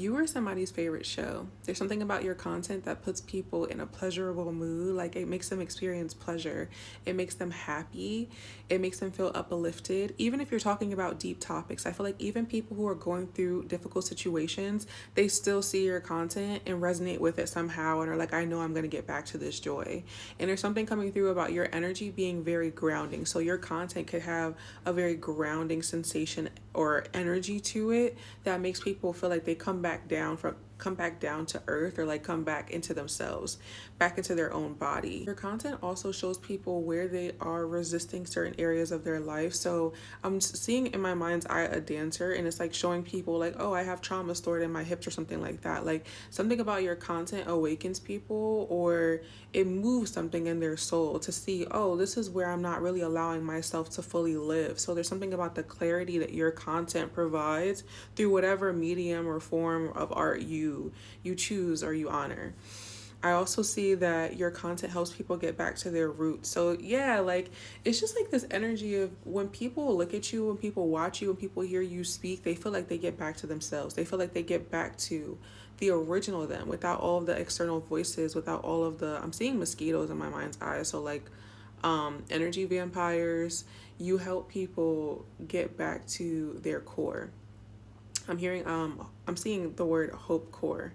you are somebody's favorite show, there's something about your content that puts people in a pleasurable mood. Like, it makes them experience pleasure. It makes them happy. It makes them feel uplifted. Even if you're talking about deep topics, I feel like even people who are going through difficult situations, they still see your content and resonate with it somehow and are like, I know I'm going to get back to this joy. And there's something coming through about your energy being very grounding. So your content could have a very grounding sensation or energy to it that makes people feel like they come back down to earth, or like come back into themselves, back into their own body. Your content also shows people where they are resisting certain areas of their life. So I'm seeing in my mind's eye a dancer, and it's like showing people like, oh, I have trauma stored in my hips or something like that. Like, something about your content awakens people, or it moves something in their soul to see, oh, this is where I'm not really allowing myself to fully live. So there's something about the clarity that your content provides through whatever medium or form of art you choose or you honor. I also see that your content helps people get back to their roots. So yeah, like, it's just like this energy of when people look at you, when people watch you, when people hear you speak, they feel like they get back to themselves. They feel like they get back to the original them without all of the external voices, without all of the, I'm seeing mosquitoes in my mind's eye. So like, energy vampires. You help people get back to their core. I'm seeing the word hope core.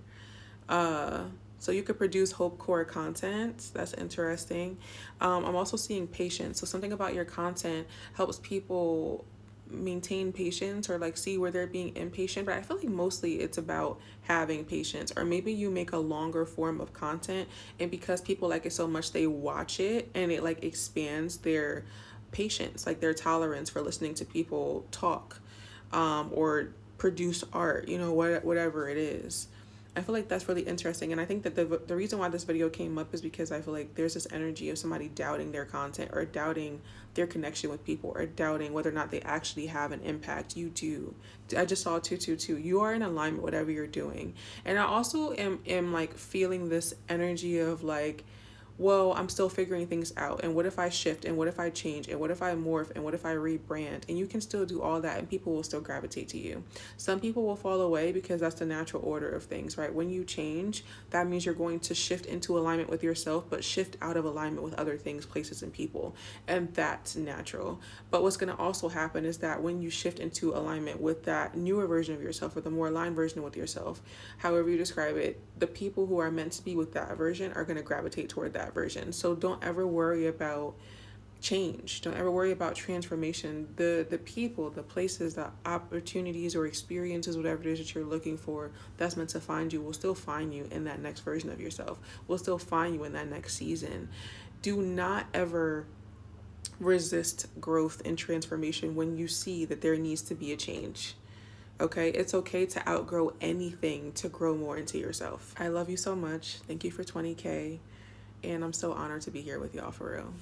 So you could produce hope core content. That's interesting. I'm also seeing patience. So something about your content helps people maintain patience, or like see where they're being impatient. But I feel like mostly it's about having patience, or maybe you make a longer form of content, and because people like it so much, they watch it and it like expands their patience, like their tolerance for listening to people talk, or produce art, whatever it is. I feel like that's really interesting. And I think that the reason why this video came up is because I feel like there's this energy of somebody doubting their content, or doubting their connection with people, or doubting whether or not they actually have an impact. You do. I just saw 222. You are in alignment with whatever you're doing. And I also am like feeling this energy of like, well, I'm still figuring things out. And what if I shift? And what if I change? And what if I morph? And what if I rebrand? And you can still do all that, and people will still gravitate to you. Some people will fall away because that's the natural order of things, right? When you change, that means you're going to shift into alignment with yourself, but shift out of alignment with other things, places, and people. And that's natural. But what's going to also happen is that when you shift into alignment with that newer version of yourself, or the more aligned version with yourself, however you describe it, the people who are meant to be with that version are going to gravitate toward that version. So don't ever worry about change. Don't ever worry about transformation. The people, the places, the opportunities or experiences, whatever it is that you're looking for, that's meant to find you, will still find you in that next version of yourself. Will still find you in that next season. Do not ever resist growth and transformation when you see that there needs to be a change. Okay, it's okay to outgrow anything to grow more into yourself. I love you so much. Thank you for 20K. And I'm so honored to be here with y'all, for real.